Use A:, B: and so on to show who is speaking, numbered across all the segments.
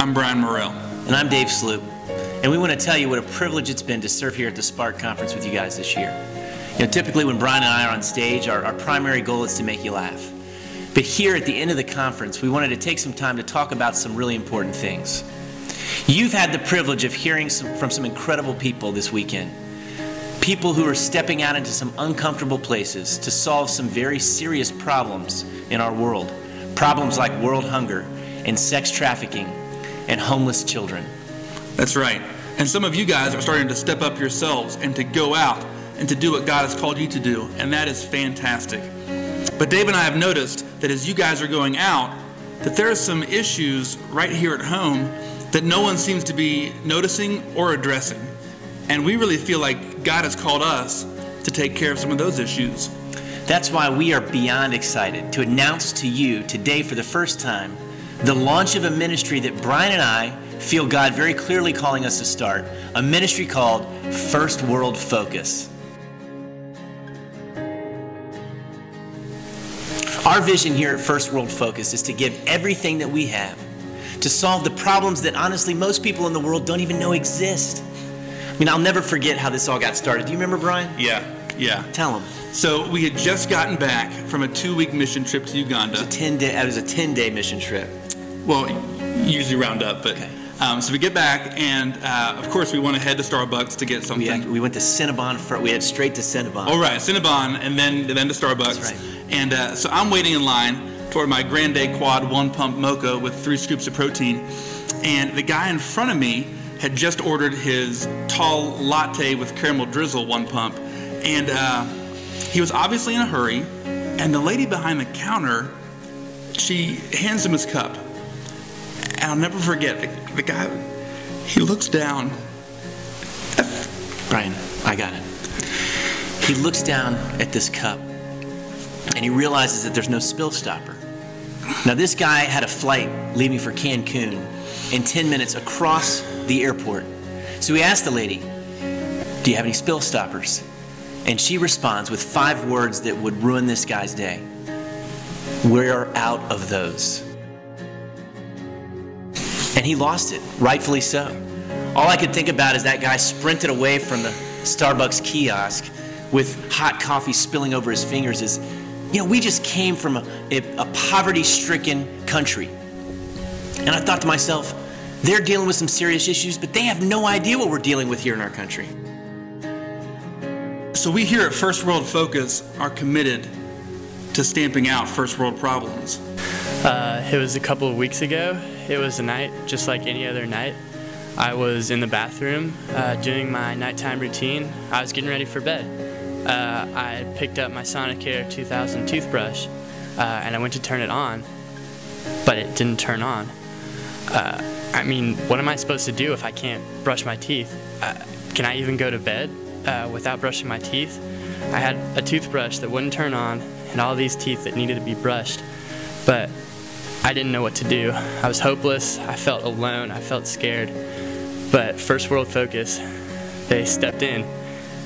A: I'm Brian Morrell.
B: And I'm Dave Sloop. And we want to tell you what a privilege it's been to serve here at the Spark Conference with you guys this year. You know, typically when Brian and I are on stage, our primary goal is to make you laugh. But here at the end of the conference, we wanted to take some time to talk about some really important things. You've had the privilege of hearing from some incredible people this weekend. People who are stepping out into some uncomfortable places to solve some very serious problems in our world. Problems like world hunger and sex trafficking and homeless children.
A: That's right. And some of you guys are starting to step up yourselves and to go out and to do what God has called you to do, and that is fantastic. But Dave and I have noticed that as you guys are going out, that there are some issues right here at home that no one seems to be noticing or addressing. And we really feel like God has called us to take care of some of those issues.
B: That's why we are beyond excited to announce to you today for the first time the launch of a ministry that Brian and I feel God very clearly calling us to start, a ministry called First World Focus. Our vision here at First World Focus is to give everything that we have to solve the problems that honestly most people in the world don't even know exist. I mean, I'll never forget how this all got started. Do you remember, Brian?
A: Yeah.
B: Tell them.
A: So we had just gotten back from a 2-week mission trip to Uganda.
B: It was a 10-day mission trip.
A: Well, usually round up, but... Okay. So we get back, and of course we want to head to Starbucks to get something.
B: We went to Cinnabon first. We head straight to Cinnabon.
A: Oh, right, Cinnabon, and then to Starbucks.
B: That's right.
A: And so I'm waiting in line for my Grande Quad 1-pump mocha with 3 scoops of protein, and the guy in front of me had just ordered his tall latte with caramel drizzle 1-pump, and he was obviously in a hurry, and the lady behind the counter, she hands him his cup. And I'll never forget, the guy, he looks down.
B: Brian, I got it. He looks down at this cup, and he realizes that there's no spill stopper. Now, this guy had a flight leaving for Cancun in 10 minutes across the airport. So he asked the lady, "Do you have any spill stoppers?" And she responds with 5 words that would ruin this guy's day. "We're out of those." And he lost it, rightfully so. All I could think about is that guy sprinted away from the Starbucks kiosk with hot coffee spilling over his fingers. We just came from a poverty-stricken country. And I thought to myself, they're dealing with some serious issues, but they have no idea what we're dealing with here in our country.
A: So we here at First World Focus are committed to stamping out first world problems.
C: It was a couple of weeks ago. It was a night just like any other night. I was in the bathroom doing my nighttime routine. I was getting ready for bed. I picked up my Sonicare 2000 toothbrush and I went to turn it on, but it didn't turn on. I mean, what am I supposed to do if I can't brush my teeth? Can I even go to bed without brushing my teeth? I had a toothbrush that wouldn't turn on and all these teeth that needed to be brushed, but I didn't know what to do. I was hopeless, I felt alone, I felt scared. But First World Focus, they stepped in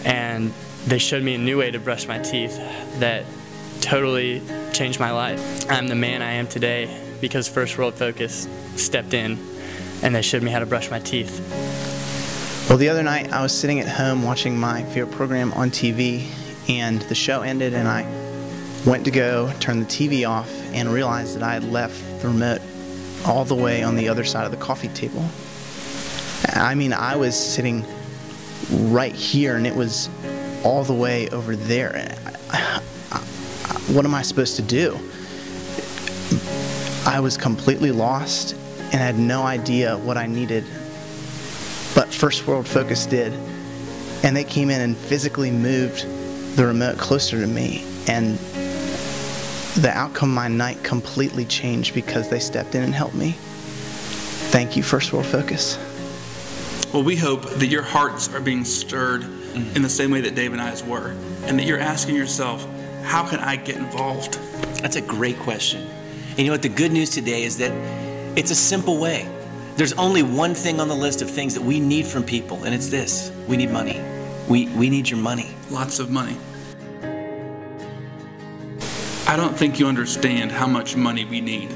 C: and they showed me a new way to brush my teeth that totally changed my life. I'm the man I am today because First World Focus stepped in and they showed me how to brush my teeth.
D: Well, the other night I was sitting at home watching my favorite program on TV, and the show ended and I went to go turn the TV off and realized that I had left the remote all the way on the other side of the coffee table. I mean, I was sitting right here and it was all the way over there. What am I supposed to do? I was completely lost and had no idea what I needed. But First World Focus did, and they came in and physically moved the remote closer to me, and the outcome of my night completely changed because they stepped in and helped me. Thank you, First World Focus.
A: Well, we hope that your hearts are being stirred in the same way that Dave and I's were, and that you're asking yourself, how can I get involved?
B: That's a great question. And you know what, the good news today is that it's a simple way. There's only one thing on the list of things that we need from people, and it's this: we need money. We need your money.
A: Lots of money. I don't think you understand how much money we need.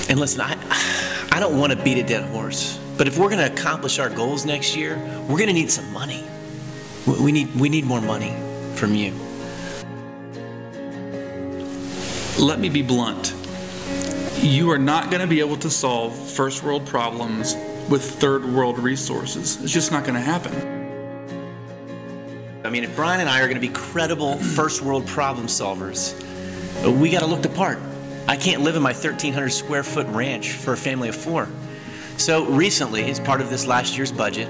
B: And listen, I don't want to beat a dead horse, but if we're going to accomplish our goals next year, we're going to need some money. We need more money from you.
A: Let me be blunt. You are not going to be able to solve first world problems with third world resources. It's just not going to happen.
B: I mean, if Brian and I are going to be credible first world problem solvers, we got to look the part. I can't live in my 1,300 square foot ranch for a family of 4. So recently, as part of this last year's budget,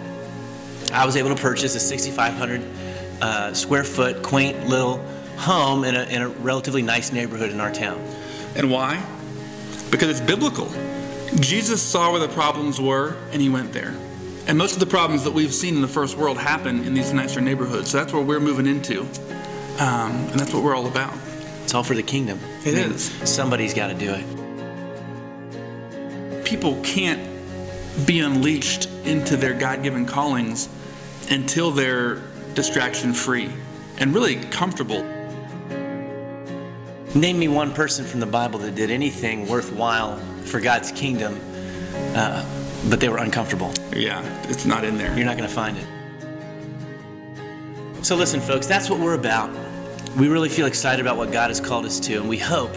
B: I was able to purchase a 6,500 square foot quaint little home in a relatively nice neighborhood in our town.
A: And why? Because it's biblical. Jesus saw where the problems were, and he went there. And most of the problems that we've seen in the first world happen in these nicer neighborhoods. So that's where we're moving into. And that's what we're all about.
B: It's all for the kingdom.
A: It is.
B: Somebody's got to do it.
A: People can't be unleashed into their God-given callings until they're distraction-free and really comfortable.
B: Name me one person from the Bible that did anything worthwhile for God's kingdom, but they were uncomfortable.
A: Yeah, it's not in there.
B: You're not going to find it. So listen, folks, that's what we're about. We really feel excited about what God has called us to, and we hope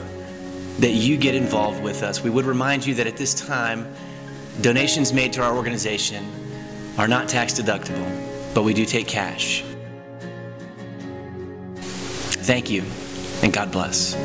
B: that you get involved with us. We would remind you that at this time, donations made to our organization are not tax deductible, but we do take cash. Thank you, and God bless.